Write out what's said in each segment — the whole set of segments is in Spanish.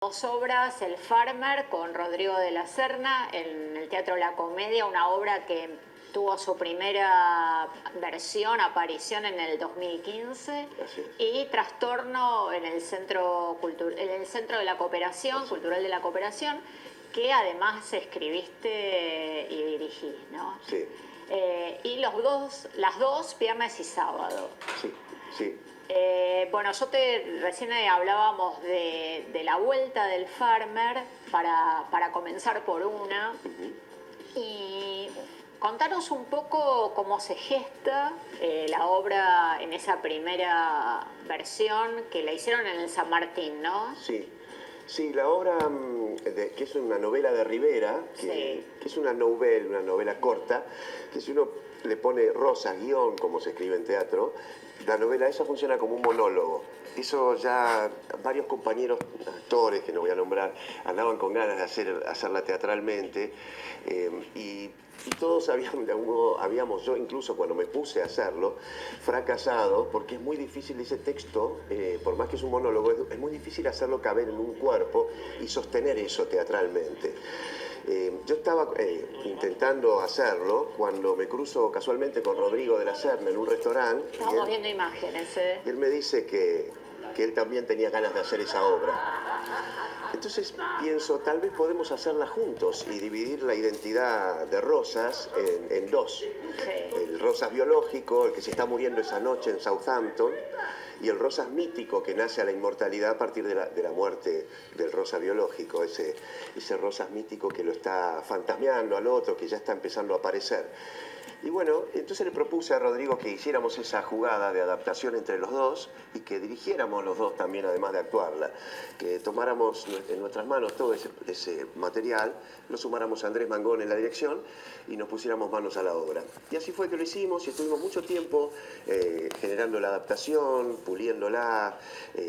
Dos obras, El Farmer con Rodrigo de la Serna en el Teatro La Comedia, una obra que tuvo su primera aparición en el 2015, y Trastorno en el Centro de la Cooperación, Cultural de la Cooperación, que además escribiste y dirigís, ¿no? Sí. Y las dos, viernes y sábado. Sí, sí. Bueno, recién hablábamos de la vuelta del Farmer para comenzar por una. Y contanos un poco cómo se gesta la obra en esa primera versión que la hicieron en el San Martín, ¿no? Sí, sí, la obra, que es una novela de Rivera, que es una novela corta, que si uno le pone rosa, guión, como se escribe en teatro, la novela esa funciona como un monólogo. Eso ya varios compañeros actores, que no voy a nombrar, andaban con ganas de hacerla teatralmente, y todos habíamos, yo incluso cuando me puse a hacerlo, fracasado, porque es muy difícil ese texto, por más que es un monólogo, es muy difícil hacerlo caber en un cuerpo y sostener eso teatralmente. Yo estaba intentando hacerlo cuando me cruzo casualmente con Rodrigo de la Serna en un restaurante. Estamos viendo imágenes, y él me dice que él también tenía ganas de hacer esa obra. Entonces pienso, tal vez podemos hacerla juntos y dividir la identidad de Rosas en dos. Sí. El Rosas biológico, el que se está muriendo esa noche en Southampton, y el Rosas mítico, que nace a la inmortalidad a partir de la muerte del Rosas biológico, ese Rosas mítico que lo está fantasmeando al otro, que ya está empezando a aparecer. Y bueno, entonces le propuse a Rodrigo que hiciéramos esa jugada de adaptación entre los dos y que dirigiéramos los dos también, además de actuarla. Que tomáramos en nuestras manos todo ese material, lo sumáramos a Andrés Mangón en la dirección y nos pusiéramos manos a la obra. Y así fue que lo hicimos y estuvimos mucho tiempo generando la adaptación, puliéndola,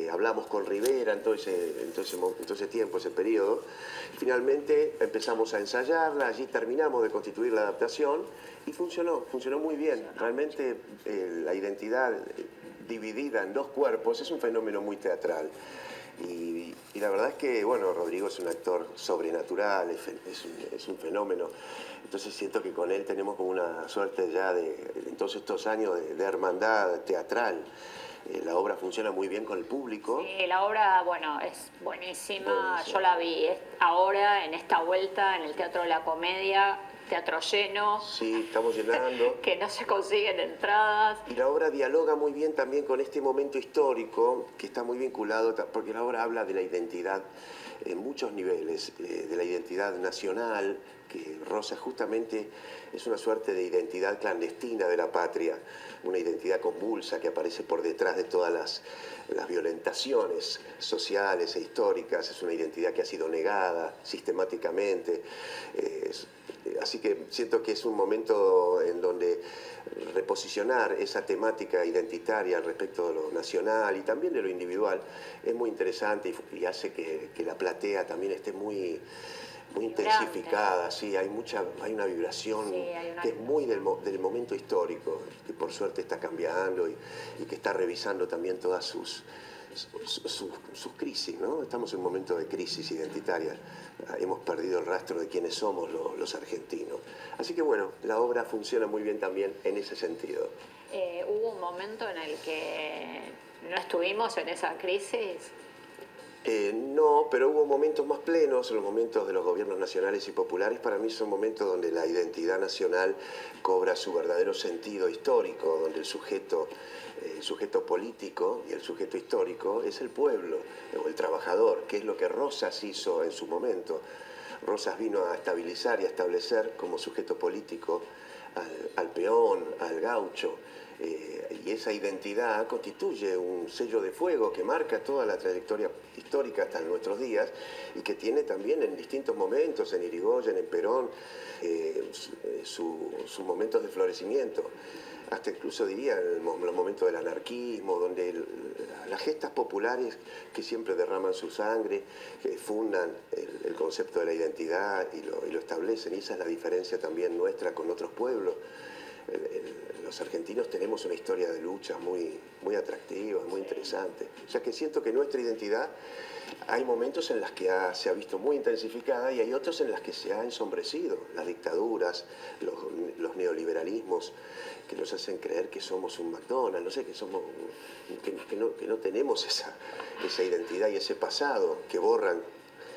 hablamos con Rivera en todo ese tiempo, ese periodo. Finalmente empezamos a ensayarla, allí terminamos de constituir la adaptación y funcionó muy bien. Realmente la identidad dividida en dos cuerpos es un fenómeno muy teatral. Y la verdad es que, bueno, Rodrigo es un actor sobrenatural, es un fenómeno. Entonces siento que con él tenemos como una suerte ya en todos estos años de hermandad teatral. La obra funciona muy bien con el público. Sí, la obra, bueno, es buenísima. Yo la vi ahora, en esta vuelta, en el Teatro de la Comedia, teatro lleno. Sí, estamos llenando. Que no se consiguen entradas. Y la obra dialoga muy bien también con este momento histórico, que está muy vinculado, porque la obra habla de la identidad en muchos niveles, de la identidad nacional, que Rosa justamente es una suerte de identidad clandestina de la patria, una identidad convulsa que aparece por detrás de todas las violentaciones sociales e históricas, es una identidad que ha sido negada sistemáticamente. Así que siento que es un momento en donde reposicionar esa temática identitaria respecto de lo nacional y también de lo individual es muy interesante y hace que la platea también esté muy intensificada. Sí, hay una vibración que es muy del momento histórico, que por suerte está cambiando y que está revisando también todas sus crisis, ¿no? Estamos en un momento de crisis identitaria. Hemos perdido el rastro de quiénes somos los argentinos. Así que bueno, la obra funciona muy bien también en ese sentido. ¿Hubo un momento en el que no estuvimos en esa crisis? No, pero hubo momentos más plenos, los momentos de los gobiernos nacionales y populares. Para mí son momentos donde la identidad nacional cobra su verdadero sentido histórico, donde el sujeto político y el sujeto histórico es el pueblo o el trabajador, que es lo que Rosas hizo en su momento. Rosas vino a estabilizar y a establecer como sujeto político al peón, al gaucho, y esa identidad constituye un sello de fuego que marca toda la trayectoria histórica hasta nuestros días y que tiene también en distintos momentos, en Irigoyen, en Perón, sus momentos de florecimiento. Hasta incluso diría en los momentos del anarquismo, donde las gestas populares que siempre derraman su sangre, fundan el concepto de la identidad y lo establecen. Y esa es la diferencia también nuestra con otros pueblos. Los argentinos tenemos una historia de lucha muy atractiva, muy interesante. O sea que siento que nuestra identidad hay momentos en los que se ha visto muy intensificada y hay otros en los que se ha ensombrecido. Las dictaduras, los neoliberalismos que nos hacen creer que somos un McDonald's, no sé, que no tenemos esa identidad y ese pasado, que borran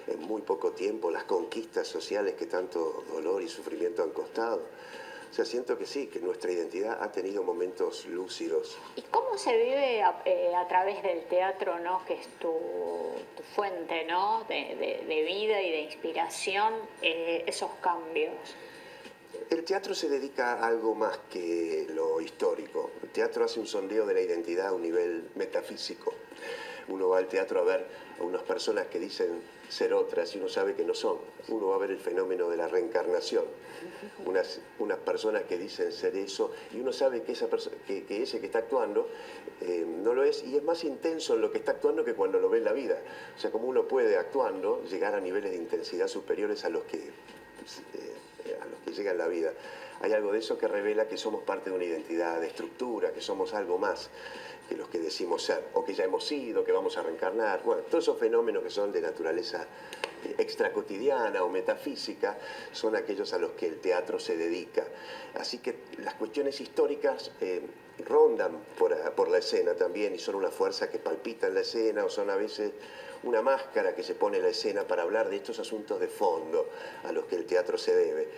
en muy poco tiempo las conquistas sociales que tanto dolor y sufrimiento han costado. O sea, siento que sí, que nuestra identidad ha tenido momentos lúcidos. ¿Y cómo se vive a través del teatro, ¿no? Que es tu fuente, ¿no? de vida y de inspiración, esos cambios? El teatro se dedica a algo más que lo histórico. El teatro hace un sondeo de la identidad a un nivel metafísico. Uno va al teatro a ver a unas personas que dicen ser otras y uno sabe que no son. Uno va a ver el fenómeno de la reencarnación. Unas personas que dicen ser eso y uno sabe que ese que está actuando no lo es, y es más intenso en lo que está actuando que cuando lo ve en la vida. O sea, como uno puede actuando llegar a niveles de intensidad superiores a los que llega en la vida. Hay algo de eso que revela que somos parte de una identidad de estructura, que somos algo más que los que decimos ser, o que ya hemos sido, que vamos a reencarnar. Bueno, todos esos fenómenos que son de naturaleza extracotidiana o metafísica son aquellos a los que el teatro se dedica. Así que las cuestiones históricas rondan por la escena también y son una fuerza que palpita en la escena, o son a veces una máscara que se pone en la escena para hablar de estos asuntos de fondo a los que el teatro se debe.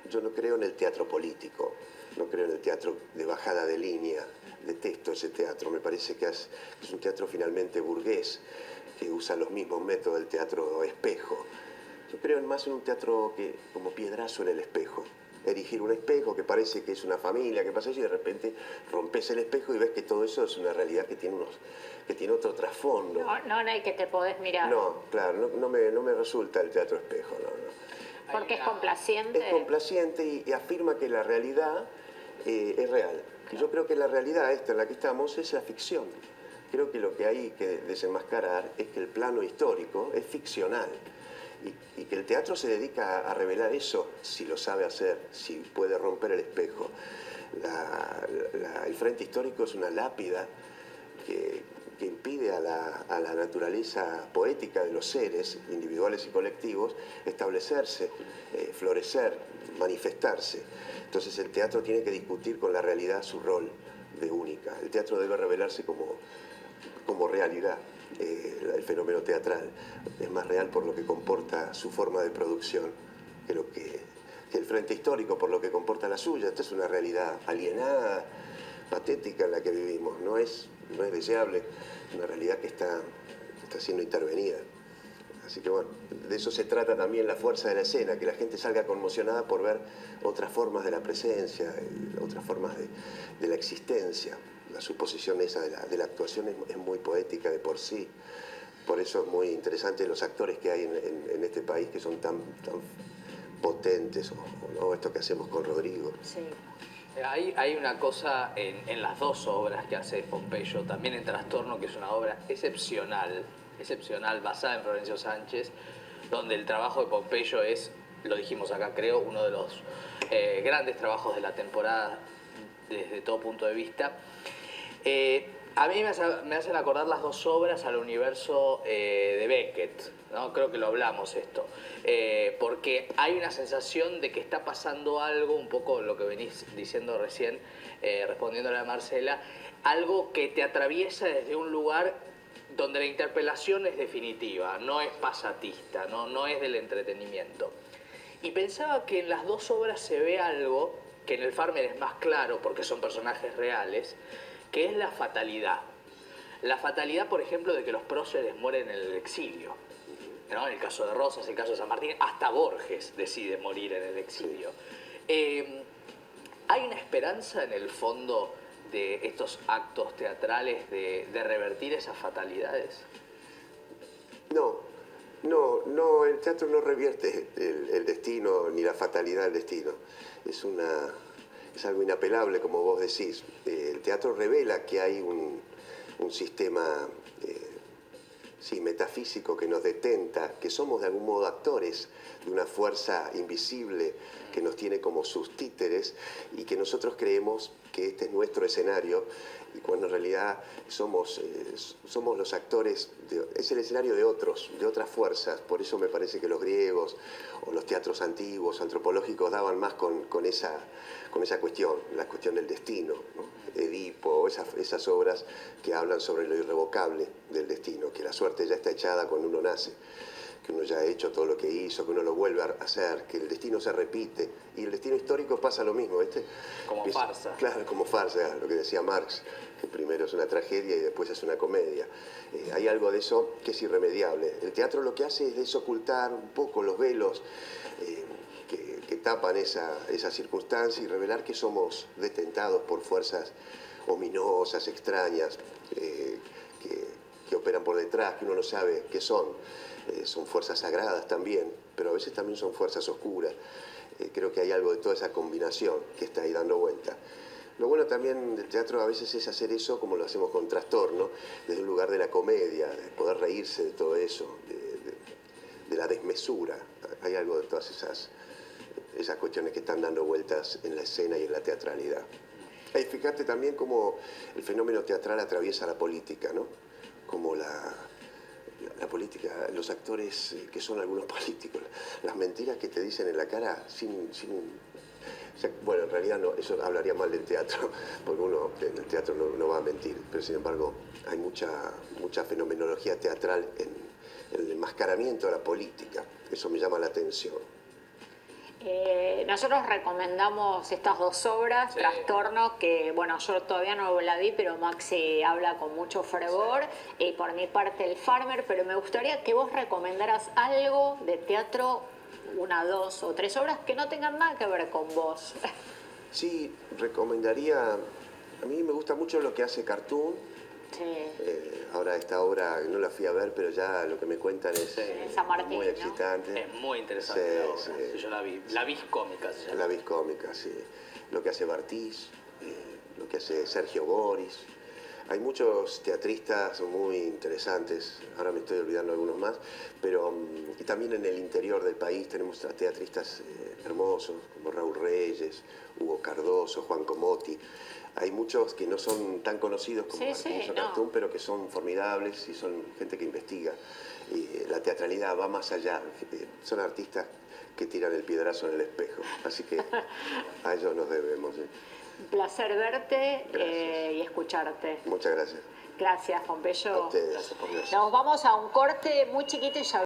Yo no creo en el teatro político, no creo en el teatro de bajada de línea, detesto ese teatro, me parece que es un teatro finalmente burgués, que usa los mismos métodos del teatro espejo. Yo creo más en un teatro que como piedrazo en el espejo. Erigir un espejo que parece que es una familia, que pasa eso y de repente rompes el espejo y ves que todo eso es una realidad que tiene otro trasfondo. No hay que te podés mirar. No, claro, no me resulta el teatro espejo, no. Porque es complaciente. Es complaciente y afirma que la realidad es real. Y yo creo que la realidad esta en la que estamos es la ficción. Creo que lo que hay que desenmascarar es que el plano histórico es ficcional. Y que el teatro se dedica a revelar eso, si lo sabe hacer, si puede romper el espejo. El frente histórico es una lápida que impide a la naturaleza poética de los seres, individuales y colectivos, establecerse, florecer, manifestarse. Entonces el teatro tiene que discutir con la realidad su rol de única. El teatro debe revelarse como realidad. El fenómeno teatral es más real por lo que comporta su forma de producción que el frente histórico por lo que comporta la suya. Esta es una realidad alienada, patética en la que vivimos. No es deseable, una realidad que está siendo intervenida. Así que bueno, de eso se trata también la fuerza de la escena, que la gente salga conmocionada por ver otras formas de la presencia, otras formas de la existencia. La suposición esa de la actuación es muy poética de por sí. Por eso es muy interesante los actores que hay en este país que son tan potentes, o esto que hacemos con Rodrigo. Sí. Hay una cosa en las dos obras que hace Pompeyo, también en Trastorno, que es una obra excepcional, basada en Florencio Sánchez, donde el trabajo de Pompeyo es, lo dijimos acá creo, uno de los grandes trabajos de la temporada desde todo punto de vista. A mí me hacen acordar las dos obras al universo de Beckett, ¿no? Creo que lo hablamos esto, porque hay una sensación de que está pasando algo, un poco lo que venís diciendo recién, respondiéndole a Marcela, algo que te atraviesa desde un lugar donde la interpelación es definitiva, no es pasatista, no es del entretenimiento. Y pensaba que en las dos obras se ve algo que en el Farmer es más claro, porque son personajes reales, que es la fatalidad. La fatalidad, por ejemplo, de que los próceres mueren en el exilio, ¿no? En el caso de Rosas, en el caso de San Martín, hasta Borges decide morir en el exilio. ¿Hay una esperanza en el fondo de estos actos teatrales de revertir esas fatalidades? No, el teatro no revierte el destino ni la fatalidad del destino. Es algo inapelable, como vos decís. El teatro revela que hay un sistema metafísico que nos detenta, que somos de algún modo actores de una fuerza invisible que nos tiene como sus títeres y que nosotros creemos que este es nuestro escenario, y cuando en realidad somos los actores, es el escenario de otros, de otras fuerzas. Por eso me parece que los griegos o los teatros antiguos, antropológicos, daban más con esa cuestión, la cuestión del destino, ¿no? Edipo, esas obras que hablan sobre lo irrevocable del destino, que la suerte ya está echada cuando uno nace, que uno ya ha hecho todo lo que hizo, que uno lo vuelve a hacer, que el destino se repite. Y el destino histórico pasa lo mismo, ¿viste? Como farsa. Claro, como farsa, lo que decía Marx, que primero es una tragedia y después es una comedia. Hay algo de eso que es irremediable. El teatro lo que hace es desocultar un poco los velos que tapan esa circunstancia y revelar que somos detentados por fuerzas ominosas, extrañas, que operan por detrás, que uno no sabe qué son. Son fuerzas sagradas también, pero a veces también son fuerzas oscuras. Creo que hay algo de toda esa combinación que está ahí dando vuelta. Lo bueno también del teatro a veces es hacer eso como lo hacemos con Trastorno, desde un lugar de la comedia, de poder reírse de todo eso, de la desmesura. Hay algo de todas esas cuestiones que están dando vueltas en la escena y en la teatralidad. Y fíjate también cómo el fenómeno teatral atraviesa la política, ¿no? Como la política, los actores que son algunos políticos, las mentiras que te dicen en la cara o sea, bueno, en realidad no, eso hablaría mal del teatro, porque uno en el teatro no va a mentir, pero sin embargo hay mucha fenomenología teatral en el enmascaramiento de la política. Eso me llama la atención. Nosotros recomendamos estas dos obras, Sí. Trastorno, que bueno, yo todavía no la vi, pero Maxi habla con mucho fervor, y por mi parte el Farmer, pero me gustaría que vos recomendaras algo de teatro, una, dos o tres obras que no tengan nada que ver con vos. Sí, recomendaría, a mí me gusta mucho lo que hace Cartoon. Sí. Ahora esta obra no la fui a ver, pero ya lo que me cuentan es San Martín, muy ¿no? excitante. Es muy interesante Sí, la obra. sí. Yo la vi. La vis cómica se llama. La vis cómica, sí. Lo que hace Bartiz, lo que hace Sergio Boris. Hay muchos teatristas muy interesantes, ahora me estoy olvidando algunos más, pero y también en el interior del país tenemos teatristas hermosos, como Raúl Reyes, Hugo Cardoso, Juan Comotti. Hay muchos que no son tan conocidos como Martín o Cartoon, pero que son formidables y son gente que investiga. Y la teatralidad va más allá, son artistas que tiran el piedrazo en el espejo, así que a ellos nos debemos. Un placer verte Gracias. y escucharte. Muchas gracias. Gracias, Pompeyo. A ustedes. Gracias. Nos vamos a un corte muy chiquito y ya